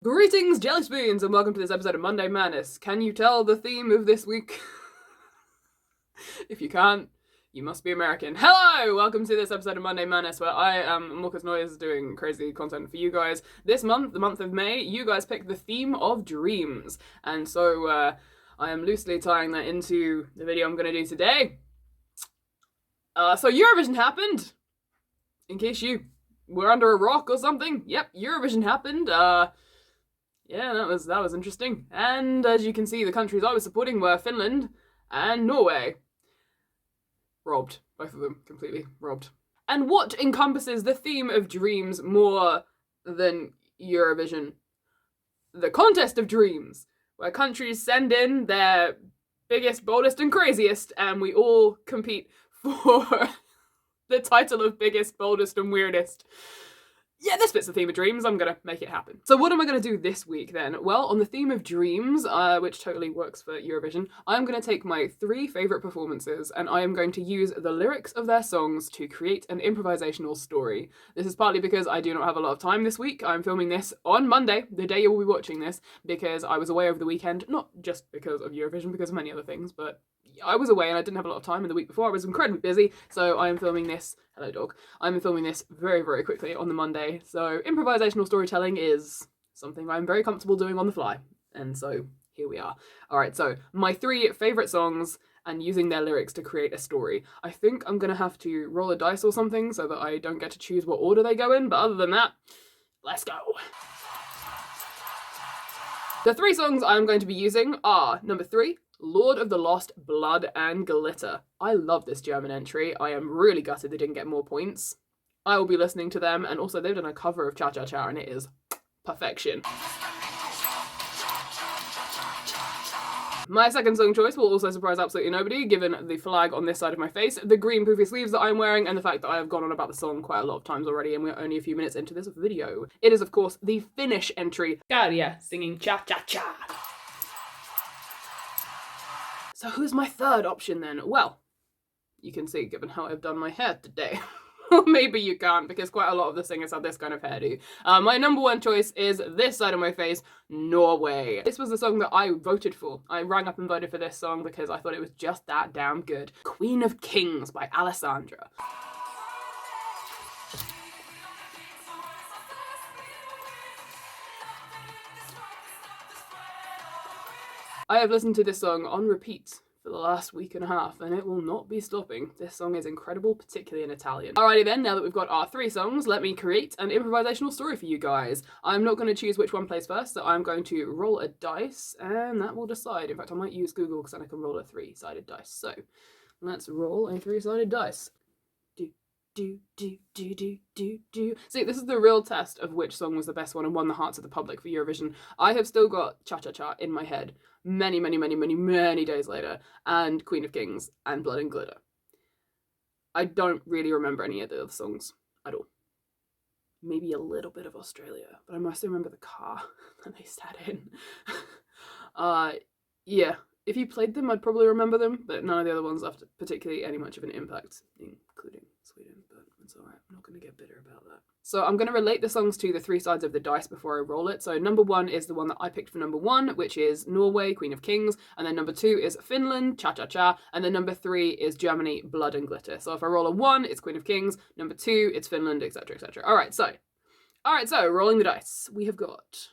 Greetings, Jelly Spoons, and welcome to this episode of Monday Madness. Can you tell the theme of this week? If you can't, you must be American. Hello! Welcome to this episode of Monday Madness, where I am Marcus Noyes doing crazy content for you guys. This month, the month of May, you guys picked the theme of dreams. And so, I am loosely tying that into the video I'm going to do today. So Eurovision happened. In case you were under a rock or something. Yep, Eurovision happened. Yeah, that was interesting. And as you can see, the countries I was supporting were Finland and Norway. Robbed. Both of them completely robbed. And what encompasses the theme of dreams more than Eurovision? The contest of dreams, where countries send in their biggest, boldest, and craziest, and we all compete for the title of biggest, boldest, and weirdest. Yeah, this fits the theme of dreams. I'm gonna make it happen. So what am I gonna do this week then? Well, on the theme of dreams, which totally works for Eurovision, I'm gonna take my 3 favorite performances and I am going to use the lyrics of their songs to create an improvisational story. This is partly because I do not have a lot of time this week. I'm filming this on Monday, the day you will be watching this, because I was away over the weekend, not just because of Eurovision, because of many other things, but I was away and I didn't have a lot of time, and the week before I was incredibly busy, so I am filming this, hello dog, I'm filming this very, very quickly on the Monday, so improvisational storytelling is something I'm very comfortable doing on the fly, and so here we are. Alright, so my 3 favourite songs and using their lyrics to create a story. I think I'm gonna have to roll a dice or something so that I don't get to choose what order they go in, but other than that, let's go. The 3 songs I'm going to be using are number 3, Lord of the Lost, Blood and Glitter. I love this German entry. I am really gutted they didn't get more points. I will be listening to them, and also they've done a cover of Cha Cha Cha, and it is perfection. My second song choice will also surprise absolutely nobody, given the flag on this side of my face, the green poofy sleeves that I'm wearing, and the fact that I have gone on about the song quite a lot of times already, and we're only a few minutes into this video. It is, of course, the Finnish entry, Käärijä, singing Cha Cha Cha. So who's my third option then? Well, you can see given how I've done my hair today. Or maybe you can't, because quite a lot of the singers have this kind of hairdo. My number 1 choice is this side of my face, Norway. This was the song that I voted for. I rang up and voted for this song because I thought it was just that damn good. Queen of Kings by Alessandra. I have listened to this song on repeat for the last week and a half, and it will not be stopping. This song is incredible, particularly in Italian. Alrighty then, now that we've got our 3 songs, let me create an improvisational story for you guys. I'm not going to choose which one plays first, so I'm going to roll a dice, and that will decide. In fact, I might use Google because then I can roll a 3-sided dice. So, let's roll a 3-sided dice. See, this is the real test of which song was the best one and won the hearts of the public for Eurovision. I have still got Cha Cha Cha in my head many days later, and Queen of Kings and Blood and Glitter. I don't really remember any of the other songs at all. Maybe a little bit of Australia, but I must remember the car that they sat in. Yeah, if you played them, I'd probably remember them, but none of the other ones left particularly any much of an impact, including Sweden, but it's alright, I'm not going to get bitter about that. So I'm going to relate the songs to the 3 sides of the dice before I roll it. So number 1 is the one that I picked for number 1, which is Norway, Queen of Kings, and then number 2 is Finland, Cha Cha Cha, and then number 3 is Germany, Blood and Glitter. So if I roll a 1, it's Queen of Kings, number 2, it's Finland, etc, etc. Alright, so rolling the dice. We have got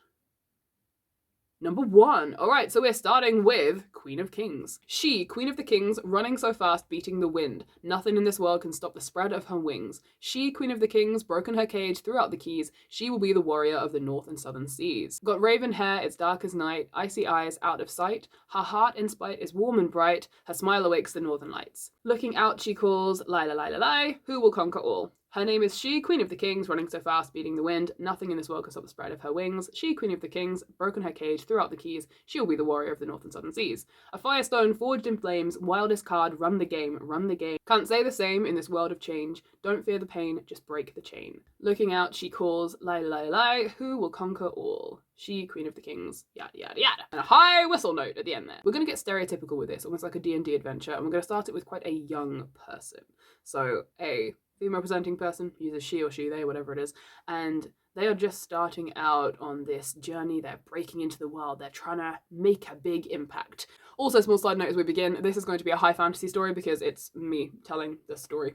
number 1. Alright, so we're starting with Queen of Kings. She, Queen of the Kings, running so fast, beating the wind. Nothing in this world can stop the spread of her wings. She, Queen of the Kings, broken her cage throughout the keys. She will be the warrior of the north and southern seas. Got raven hair, it's dark as night, icy eyes, out of sight. Her heart in spite is warm and bright. Her smile awakes the northern lights. Looking out, she calls, lie, lie, lie, lie, lie, who will conquer all? Her name is She, Queen of the Kings, running so fast, beating the wind. Nothing in this world can stop the spread of her wings. She, Queen of the Kings, broken her cage throughout the keys. She will be the warrior of the north and southern seas. A firestone forged in flames, wildest card, run the game, run the game. Can't say the same in this world of change. Don't fear the pain, just break the chain. Looking out, she calls, lie, lie, lie, who will conquer all? She, Queen of the Kings, yada, yada, yada. And a high whistle note at the end there. We're going to get stereotypical with this, almost like a D&D adventure, and we're going to start it with quite a young person. So, a female presenting person, uses she or she, they, whatever it is, and They are just starting out on this journey. They're breaking into the world. They're trying to make a big impact. Also, small side note as we begin, this is going to be a high fantasy story because it's me telling this story.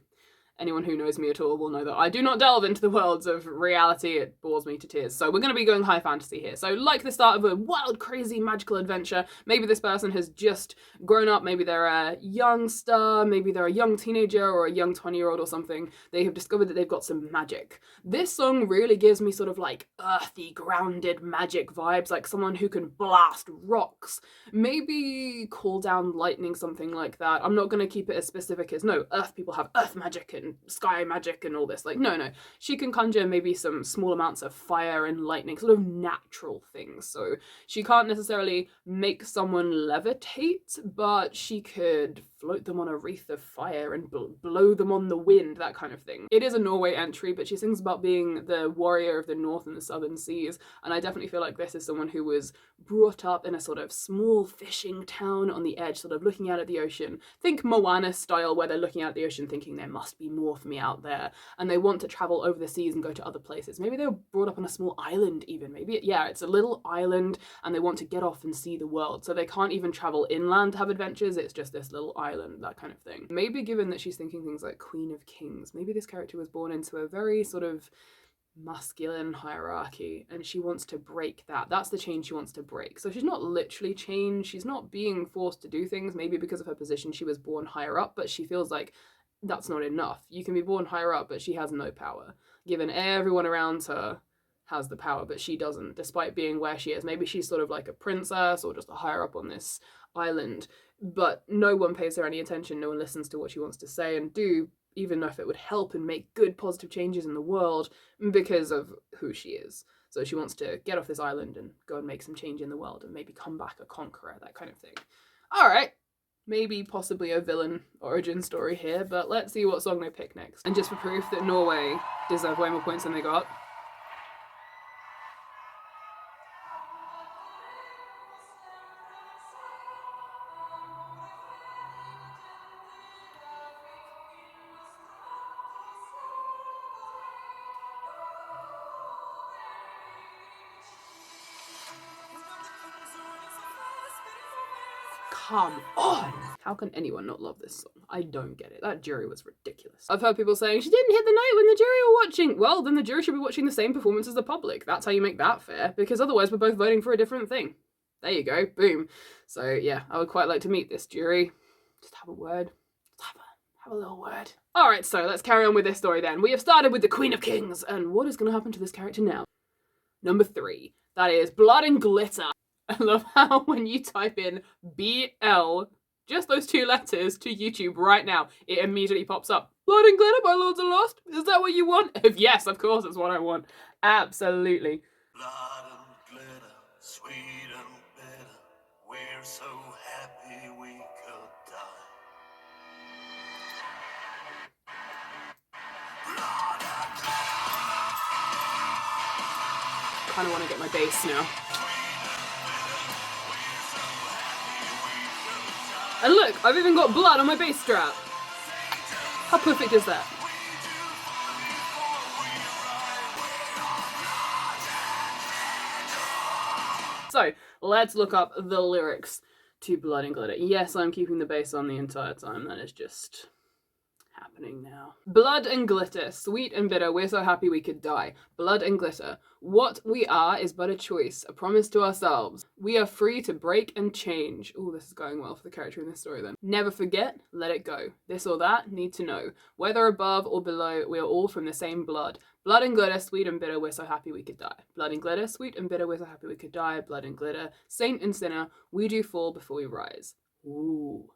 Anyone who knows me at all will know that I do not delve into the worlds of reality. It bores me to tears. So we're going to be going high fantasy here. So like the start of a wild, crazy, magical adventure, maybe this person has just grown up, maybe they're a youngster, maybe they're a young teenager or a young 20-year-old or something. They have discovered that they've got some magic. This song really gives me sort of like earthy, grounded magic vibes, like someone who can blast rocks, maybe call down lightning, something like that. I'm not going to keep it as specific as, no, earth people have earth magic and sky magic and all this. Like, no. She can conjure maybe some small amounts of fire and lightning, sort of natural things. So she can't necessarily make someone levitate, but she could float them on a wreath of fire and blow them on the wind, that kind of thing. It is a Norway entry, but she sings about being the warrior of the North and the Southern Seas, and I definitely feel like this is someone who was brought up in a sort of small fishing town on the edge, sort of looking out at the ocean. Think Moana style, where they're looking out at the ocean thinking there must be more for me out there, and they want to travel over the seas and go to other places. Maybe they were brought up on a small island even. Maybe, yeah, it's a little island and they want to get off and see the world, so they can't even travel inland to have adventures. It's just this little island, that kind of thing. Maybe given that she's thinking things like Queen of Kings, maybe this character was born into a very sort of masculine hierarchy and she wants to break that. That's the chain she wants to break. So she's not literally chained, she's not being forced to do things. Maybe because of her position she was born higher up, but she feels like that's not enough. You can be born higher up, but she has no power, given everyone around her has the power, but she doesn't, despite being where she is. Maybe she's sort of like a princess or just a higher up on this island, but no one pays her any attention, no one listens to what she wants to say and do, even if it would help and make good positive changes in the world, because of who she is. So she wants to get off this island and go and make some change in the world and maybe come back a conqueror, that kind of thing. All right, maybe possibly a villain origin story here, but let's see what song they pick next. And just for proof that Norway deserve way more points than they got, come on! How can anyone not love this song? I don't get it. That jury was ridiculous. I've heard people saying, she didn't hit the note when the jury were watching. Well, then the jury should be watching the same performance as the public. That's how you make that fair, because otherwise we're both voting for a different thing. There you go, boom. So yeah, I would quite like to meet this jury. Just have a word. Just have a little word. All right, so let's carry on with this story then. We have started with the Queen of Kings, and what is going to happen to this character now? Number 3, that is Blood and Glitter. I love how when you type in BL, just those 2 letters, to YouTube right now, it immediately pops up. Blood and Glitter by Lords of Lost? Is that what you want? Yes, of course, that's what I want. Absolutely. Blood and glitter, sweet and bitter, we're so happy we could die. Blood and glitter. Kind of want to get my bass now. And look, I've even got blood on my bass strap. How perfect is that? So, let's look up the lyrics to Blood and Glitter. Yes, I'm keeping the bass on the entire time. That is just happening now. Blood and glitter, sweet and bitter, we're so happy we could die. Blood and glitter, what we are is but a choice, a promise to ourselves. We are free to break and change. Oh, this is going well for the character in this story then. Never forget, let it go. This or that, need to know. Whether above or below, we are all from the same blood. Blood and glitter, sweet and bitter, we're so happy we could die. Blood and glitter, sweet and bitter, we're so happy we could die. Blood and glitter, saint and sinner, we do fall before we rise. Ooh.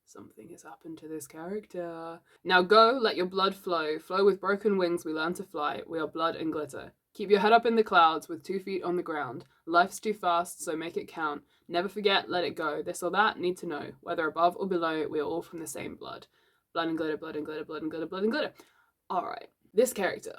Something has happened to this character. Now go, let your blood flow. Flow with broken wings, we learn to fly. We are blood and glitter. Keep your head up in the clouds with 2 feet on the ground. Life's too fast, so make it count. Never forget, let it go. This or that, need to know. Whether above or below, we are all from the same blood. Blood and glitter, blood and glitter, blood and glitter, blood and glitter. Alright, this character,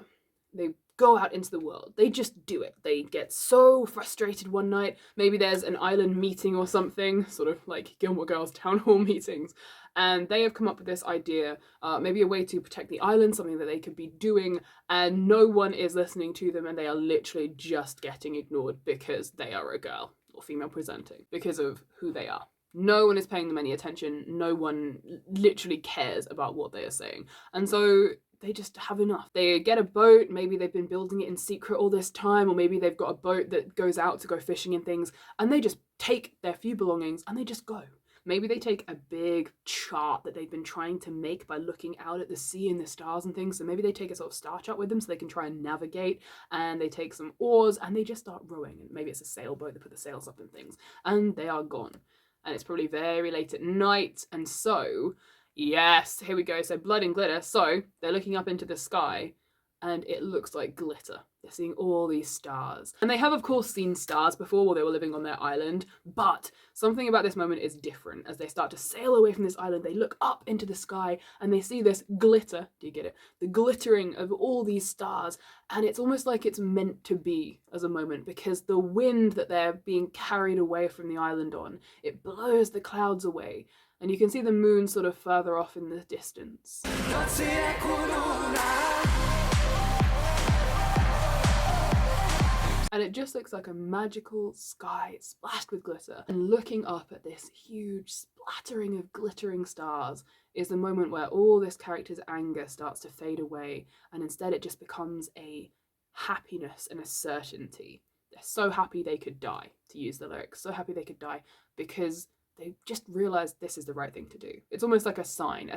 they go out into the world. They just do it. They get so frustrated one night. Maybe there's an island meeting or something, sort of like Gilmore Girls town hall meetings. And they have come up with this idea, maybe a way to protect the island, something that they could be doing, and no one is listening to them, and they are literally just getting ignored because they are a girl or female presenting, because of who they are. No one is paying them any attention. No one literally cares about what they are saying. And so they just have enough. They get a boat, maybe they've been building it in secret all this time, or maybe they've got a boat that goes out to go fishing and things, and they just take their few belongings and they just go. Maybe they take a big chart that they've been trying to make by looking out at the sea and the stars and things. So maybe they take a sort of star chart with them so they can try and navigate, and they take some oars and they just start rowing. And maybe it's a sailboat, they put the sails up and things, and they are gone. And it's probably very late at night, and so, yes, here we go, so blood and glitter. So they're looking up into the sky, and it looks like glitter. They're seeing all these stars. And they have, of course, seen stars before while they were living on their island, but something about this moment is different. As they start to sail away from this island, they look up into the sky, and they see this glitter. Do you get it? The glittering of all these stars, and it's almost like it's meant to be as a moment, because the wind that they're being carried away from the island on, it blows the clouds away, and you can see the moon sort of further off in the distance. And it just looks like a magical sky splashed with glitter. And looking up at this huge splattering of glittering stars is the moment where all this character's anger starts to fade away, and instead it just becomes a happiness and a certainty. They're so happy they could die, to use the lyrics, so happy they could die, because they just realised this is the right thing to do. It's almost like a sign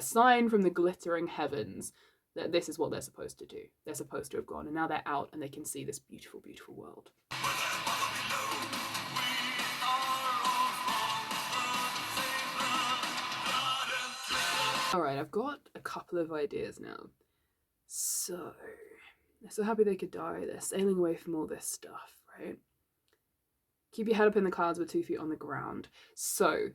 from the glittering heavens that this is what they're supposed to do. They're supposed to have gone, and now they're out and they can see this beautiful, beautiful world. Alright, I've got a couple of ideas now. So, they're so happy they could die, they're sailing away from all this stuff, right? Keep your head up in the clouds with 2 feet on the ground. So,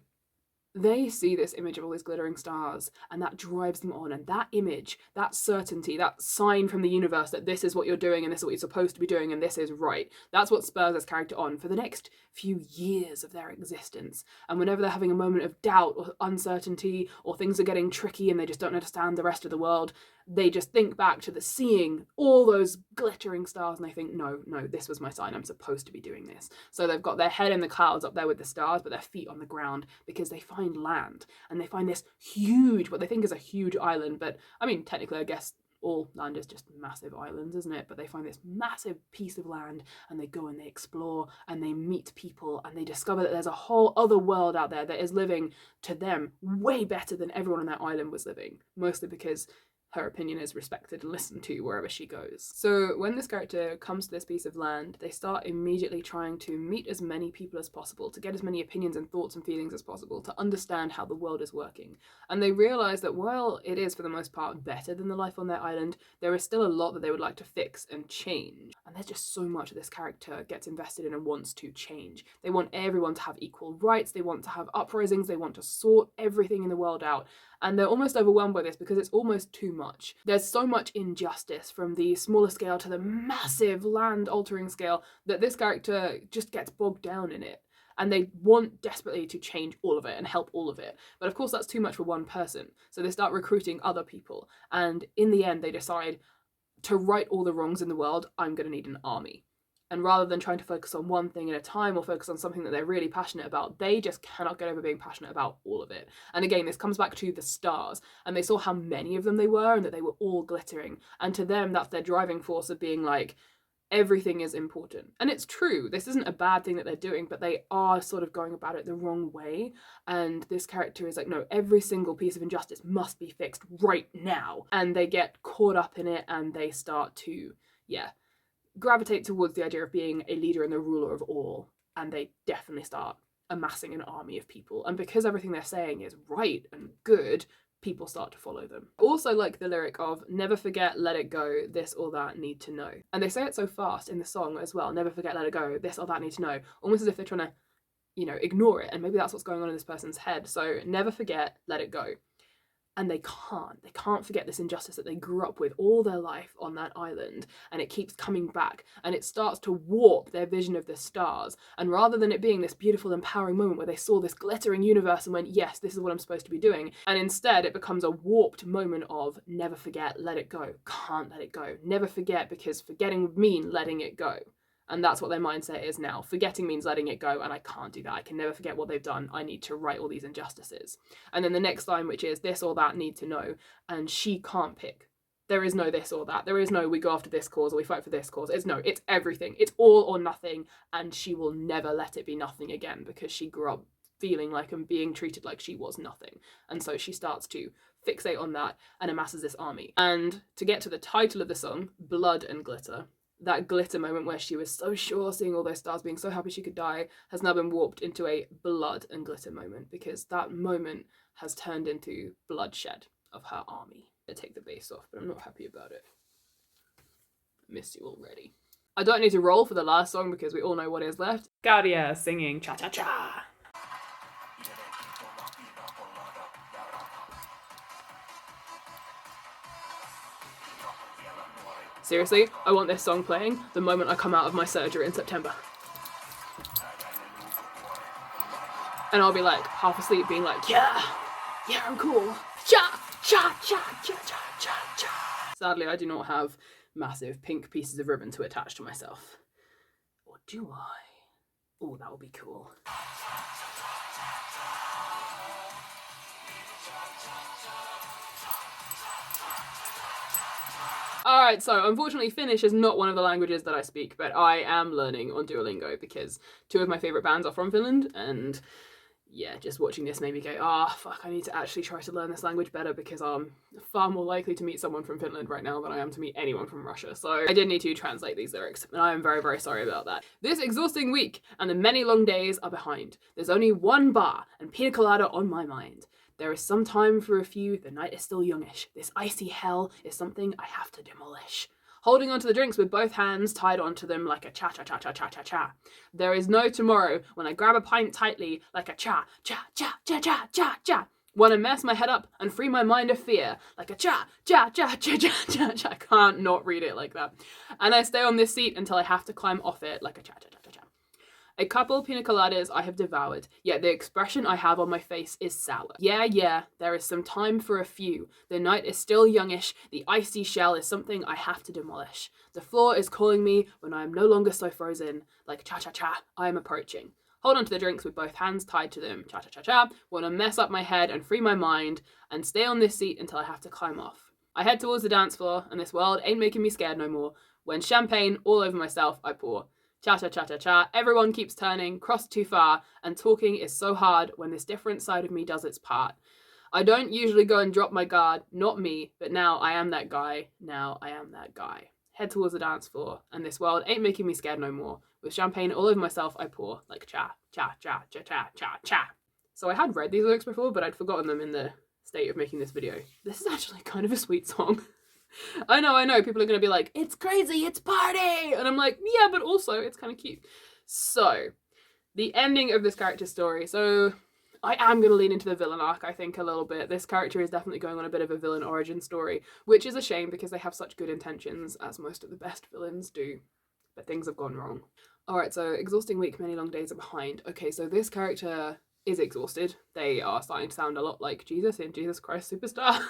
they see this image of all these glittering stars, and that drives them on, and that image, that certainty, that sign from the universe that this is what you're doing and this is what you're supposed to be doing and this is right, that's what spurs this character on for the next few years of their existence. And whenever they're having a moment of doubt or uncertainty, or things are getting tricky and they just don't understand the rest of the world, they just think back to the seeing all those glittering stars and they think, no, this was my sign, I'm supposed to be doing this. So they've got their head in the clouds up there with the stars, but their feet on the ground, because they find land, and they find this huge, what they think is a huge island, but I mean, technically I guess all land is just massive islands, isn't it? But they find this massive piece of land, and they go and they explore, and they meet people, and they discover that there's a whole other world out there that is living, to them, way better than everyone on that island was living, mostly because her opinion is respected and listened to wherever she goes. So when this character comes to this piece of land, they start immediately trying to meet as many people as possible, to get as many opinions and thoughts and feelings as possible, to understand how the world is working. And they realise that while it is for the most part better than the life on their island, there is still a lot that they would like to fix and change. And there's just so much that this character gets invested in and wants to change. They want everyone to have equal rights, they want to have uprisings, they want to sort everything in the world out. And they're almost overwhelmed by this because it's almost too much. There's so much injustice, from the smaller scale to the massive land-altering scale, that this character just gets bogged down in it. And they want desperately to change all of it and help all of it. But of course that's too much for one person. So they start recruiting other people. And in the end they decide, to right all the wrongs in the world, I'm going to need an army. And rather than trying to focus on one thing at a time or focus on something that they're really passionate about, they just cannot get over being passionate about all of it. And again, this comes back to the stars, and they saw how many of them they were and that they were all glittering. And to them, that's their driving force of being like, everything is important. And it's true, this isn't a bad thing that they're doing, but they are sort of going about it the wrong way. And this character is like, no, every single piece of injustice must be fixed right now. And they get caught up in it, and they start to, gravitate towards the idea of being a leader and the ruler of all, and they definitely start amassing an army of people. And because everything they're saying is right and good, people start to follow them. Also like the lyric of, never forget, let it go, this or that need to know. And they say it so fast in the song as well, never forget, let it go, this or that need to know, almost as if they're trying to, ignore it. And maybe that's what's going on in this person's head. So never forget, let it go. And they can't forget this injustice that they grew up with all their life on that island, and it keeps coming back, and it starts to warp their vision of the stars. And rather than it being this beautiful, empowering moment where they saw this glittering universe and went, yes, this is what I'm supposed to be doing, and instead it becomes a warped moment of never forget, let it go, can't let it go, never forget, because forgetting would mean letting it go. And that's what their mindset is now. Forgetting means letting it go, and I can't do that. I can never forget what they've done. I need to right all these injustices. And then the next line, which is this or that need to know, and she can't pick. There is no this or that. There is no we go after this cause or we fight for this cause. It's everything. It's all or nothing, and she will never let it be nothing again, because she grew up feeling like and being treated like she was nothing. And so she starts to fixate on that and amasses this army. And to get to the title of the song, Blood and Glitter, that glitter moment where she was so sure, seeing all those stars, being so happy she could die, has now been warped into a blood and glitter moment, because that moment has turned into bloodshed of her army. I take the bass off, but I'm not happy about it. I miss you already. I don't need to roll for the last song because we all know what is left. Gadia singing cha-cha-cha. Seriously, I want this song playing the moment I come out of my surgery in September. And I'll be like half asleep being like, yeah, I'm cool. Cha, cha, cha, cha, cha, cha, cha. Sadly, I do not have massive pink pieces of ribbon to attach to myself. Or do I? Oh, that would be cool. Alright, so unfortunately Finnish is not one of the languages that I speak, but I am learning on Duolingo because two of my favourite bands are from Finland, and yeah, just watching this made me go, fuck, I need to actually try to learn this language better, because I'm far more likely to meet someone from Finland right now than I am to meet anyone from Russia. So I did need to translate these lyrics, and I am very, very sorry about that. This exhausting week and the many long days are behind. There's only one bar and pina colada on my mind. There is some time for a few, the night is still youngish. This icy hell is something I have to demolish. Holding onto the drinks with both hands tied onto them like a cha-cha-cha-cha-cha-cha-cha. There is no tomorrow when I grab a pint tightly like a cha-cha-cha-cha-cha-cha-cha. Wanna mess my head up and free my mind of fear like a cha-cha-cha-cha-cha-cha-cha. I can't not read it like that. And I stay on this seat until I have to climb off it like a cha-cha-cha-cha-cha. A couple pina coladas I have devoured, yet the expression I have on my face is sour. Yeah, there is some time for a few. The night is still youngish, the icy shell is something I have to demolish. The floor is calling me when I am no longer so frozen. Like cha-cha-cha, I am approaching. Hold on to the drinks with both hands tied to them. Cha-cha-cha-cha, wanna mess up my head and free my mind, and stay on this seat until I have to climb off. I head towards the dance floor, and this world ain't making me scared no more. When champagne all over myself I pour. Cha-cha-cha-cha-cha, everyone keeps turning, cross too far, and talking is so hard when this different side of me does its part. I don't usually go and drop my guard, not me, but now I am that guy, Head towards the dance floor, and this world ain't making me scared no more. With champagne all over myself, I pour, like cha-cha-cha-cha-cha-cha. So I had read these lyrics before, but I'd forgotten them in the state of making this video. This is actually kind of a sweet song. I know, people are going to be like, it's crazy, it's party! And I'm like, yeah, but also, it's kind of cute. So, the ending of this character's story. So, I am going to lean into the villain arc, I think, a little bit. This character is definitely going on a bit of a villain origin story, which is a shame because they have such good intentions, as most of the best villains do. But things have gone wrong. Alright, so, exhausting week, many long days are behind. Okay, so this character is exhausted. They are starting to sound a lot like Jesus in Jesus Christ Superstar.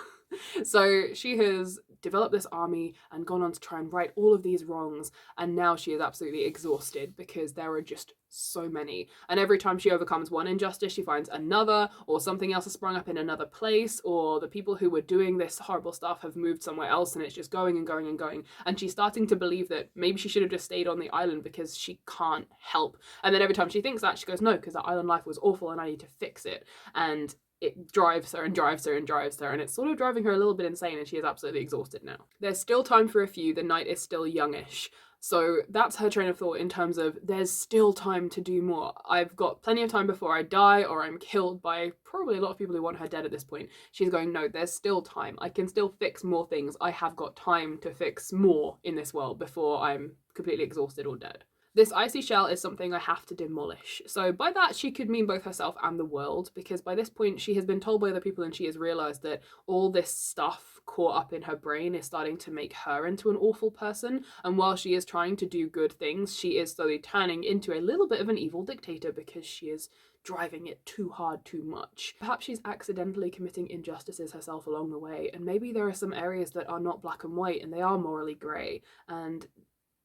So she has developed this army and gone on to try and right all of these wrongs, and now she is absolutely exhausted because there are just so many. And every time she overcomes one injustice, she finds another, or something else has sprung up in another place, or the people who were doing this horrible stuff have moved somewhere else, and it's just going and going and going. And she's starting to believe that maybe she should have just stayed on the island because she can't help. And then every time she thinks that, she goes, no, because that island life was awful and I need to fix it. And it drives her and drives her and drives her, and it's sort of driving her a little bit insane, and she is absolutely exhausted now. There's still time for a few, the night is still youngish. So that's her train of thought in terms of there's still time to do more. I've got plenty of time before I die or I'm killed by probably a lot of people who want her dead at this point. She's going, no, there's still time. I can still fix more things. I have got time to fix more in this world before I'm completely exhausted or dead. This icy shell is something I have to demolish. So by that, she could mean both herself and the world, because by this point she has been told by other people and she has realised that all this stuff caught up in her brain is starting to make her into an awful person. And while she is trying to do good things, she is slowly turning into a little bit of an evil dictator because she is driving it too hard too much. Perhaps she's accidentally committing injustices herself along the way, and maybe there are some areas that are not black and white and they are morally grey, and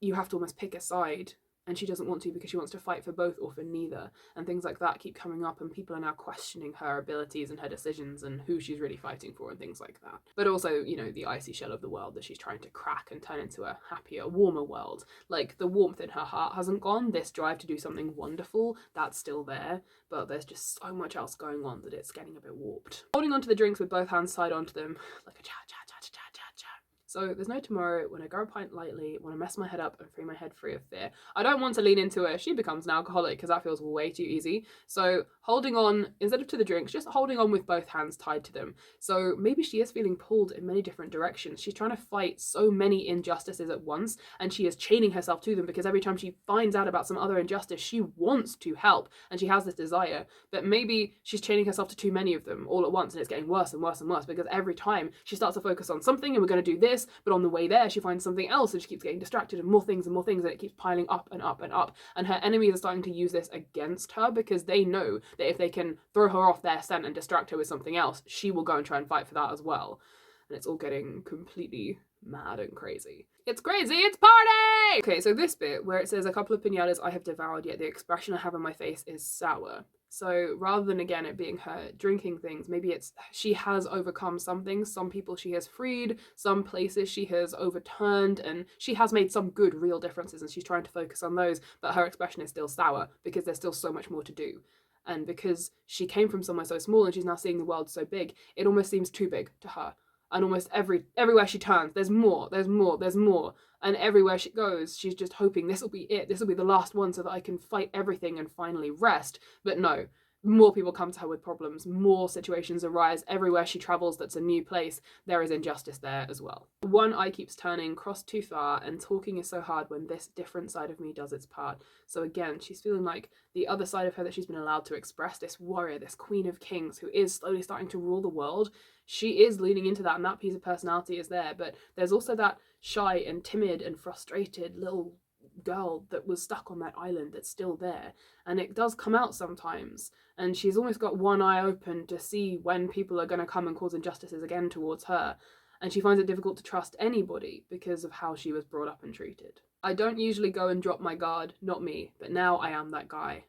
you have to almost pick a side, and she doesn't want to because she wants to fight for both or for neither, and things like that keep coming up, and people are now questioning her abilities and her decisions and who she's really fighting for and things like that. But also, you know, the icy shell of the world that she's trying to crack and turn into a happier, warmer world. Like, the warmth in her heart hasn't gone, this drive to do something wonderful, that's still there, but there's just so much else going on that it's getting a bit warped. Holding onto the drinks with both hands tied onto them, like a cha cha cha cha cha cha. So there's no tomorrow when I grab a pint lightly, when I mess my head up and free my head free of fear. I don't want to lean into a she becomes an alcoholic because that feels way too easy. So holding on, instead of to the drinks, just holding on with both hands tied to them. So maybe she is feeling pulled in many different directions. She's trying to fight so many injustices at once, and she is chaining herself to them because every time she finds out about some other injustice, she wants to help and she has this desire. But maybe she's chaining herself to too many of them all at once, and it's getting worse and worse and worse because every time she starts to focus on something and we're going to do this, but on the way there she finds something else and she keeps getting distracted and more things and it keeps piling up and up and up, and her enemies are starting to use this against her because they know that if they can throw her off their scent and distract her with something else, she will go and try and fight for that as well. And it's all getting completely mad and crazy. It's crazy, it's party! Okay, so this bit where it says a couple of pinatas I have devoured, yet the expression I have on my face is sour. So rather than, again, it being her drinking things, maybe it's she has overcome some things, some people she has freed, some places she has overturned, and she has made some good real differences and she's trying to focus on those, but her expression is still sour because there's still so much more to do. And because she came from somewhere so small and she's now seeing the world so big, it almost seems too big to her. And almost everywhere she turns, there's more. And everywhere she goes, she's just hoping this will be it. This will be the last one so that I can fight everything and finally rest. But no, more people come to her with problems. More situations arise. Everywhere she travels that's a new place, there is injustice there as well. One eye keeps turning, crossed too far, and talking is so hard when this different side of me does its part. So again, she's feeling like the other side of her that she's been allowed to express, this warrior, this queen of kings who is slowly starting to rule the world, she is leaning into that, and that piece of personality is there. But there's also that shy and timid and frustrated little girl that was stuck on that island that's still there, and it does come out sometimes, and she's almost got one eye open to see when people are going to come and cause injustices again towards her, and she finds it difficult to trust anybody because of how she was brought up and treated. I don't usually go and drop my guard, not me, but now I am that guy.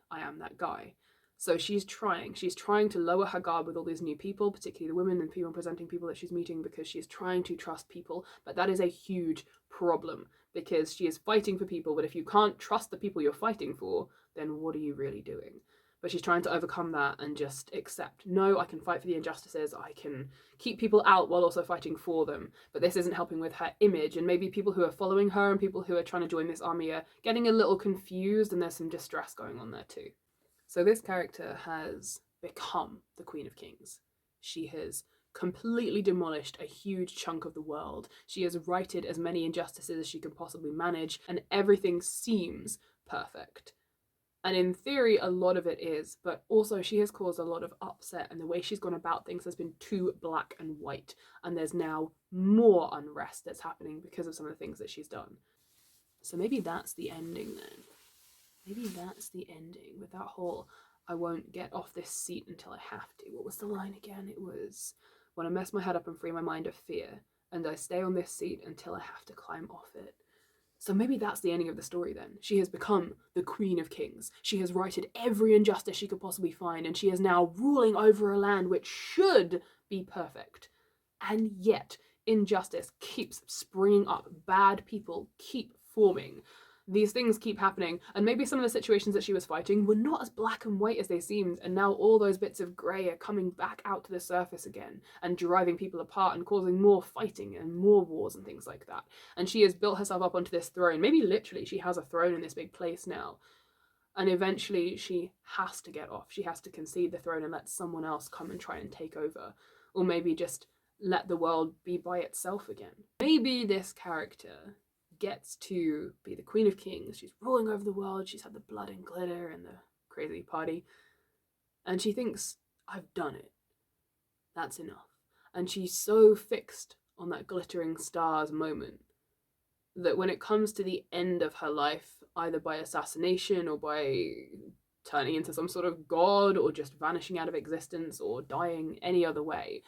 So she's trying to lower her guard with all these new people, particularly the women and female presenting people that she's meeting, because she's trying to trust people. But that is a huge problem because she is fighting for people, but if you can't trust the people you're fighting for, then what are you really doing? But she's trying to overcome that and just accept, no, I can fight for the injustices, I can keep people out while also fighting for them. But this isn't helping with her image, and maybe people who are following her and people who are trying to join this army are getting a little confused, and there's some distress going on there too. So this character has become the Queen of Kings. She has completely demolished a huge chunk of the world. She has righted as many injustices as she can possibly manage, and everything seems perfect. And in theory, a lot of it is, but also she has caused a lot of upset, and the way she's gone about things has been too black and white, and there's now more unrest that's happening because of some of the things that she's done. So maybe that's the ending then. Maybe that's the ending with that whole, I won't get off this seat until I have to. What was the line again? It was, when I mess my head up and free my mind of fear, and I stay on this seat until I have to climb off it. So maybe that's the ending of the story then. She has become the Queen of Kings. She has righted every injustice she could possibly find, and she is now ruling over a land which should be perfect. And yet, injustice keeps springing up. Bad people keep forming. These things keep happening, and maybe some of the situations that she was fighting were not as black and white as they seemed, and now all those bits of grey are coming back out to the surface again and driving people apart and causing more fighting and more wars and things like that. And she has built herself up onto this throne. Maybe literally she has a throne in this big place now, and eventually she has to get off. She has to concede the throne and let someone else come and try and take over, or maybe just let the world be by itself again. Maybe this character gets to be the Queen of Kings. She's ruling over the world. She's had the blood and glitter and the crazy party. And she thinks, I've done it. That's enough. And she's so fixed on that glittering stars moment that when it comes to the end of her life, either by assassination or by turning into some sort of god or just vanishing out of existence or dying any other way,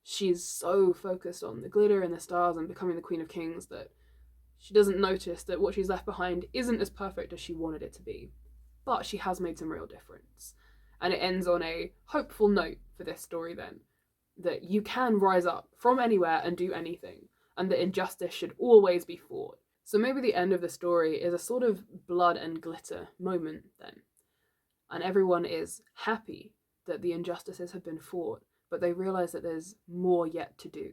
she's so focused on the glitter and the stars and becoming the Queen of Kings that she doesn't notice that what she's left behind isn't as perfect as she wanted it to be. But she has made some real difference. And it ends on a hopeful note for this story then, that you can rise up from anywhere and do anything, and that injustice should always be fought. So maybe the end of the story is a sort of blood and glitter moment then. And everyone is happy that the injustices have been fought, but they realise that there's more yet to do.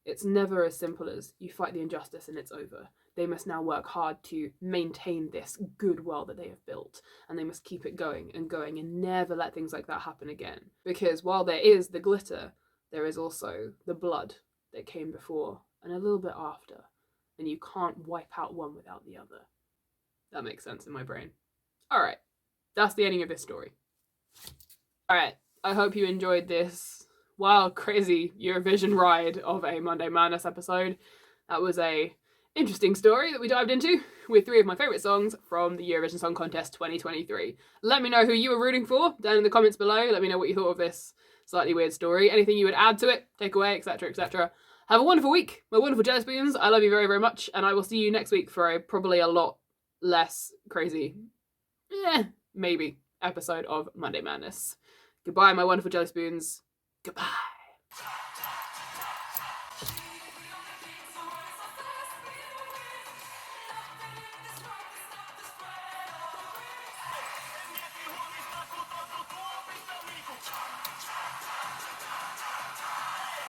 It's never as simple as you fight the injustice and it's over. They must now work hard to maintain this good world that they have built, and they must keep it going and never let things like that happen again. Because while there is the glitter, there is also the blood that came before and a little bit after, and you can't wipe out one without the other. That makes sense in my brain. Alright, that's the ending of this story. Alright, I hope you enjoyed this wild, crazy Eurovision ride of a Monday Madness episode. That was a interesting story that we dived into with 3 of my favourite songs from the Eurovision Song Contest 2023. Let me know who you were rooting for down in the comments below. Let me know what you thought of this slightly weird story. Anything you would add to it, take away, etc., etc. Have a wonderful week, my wonderful jelly spoons. I love you very, very much, and I will see you next week for a probably a lot less crazy, maybe, episode of Monday Madness. Goodbye, my wonderful jelly spoons. Goodbye.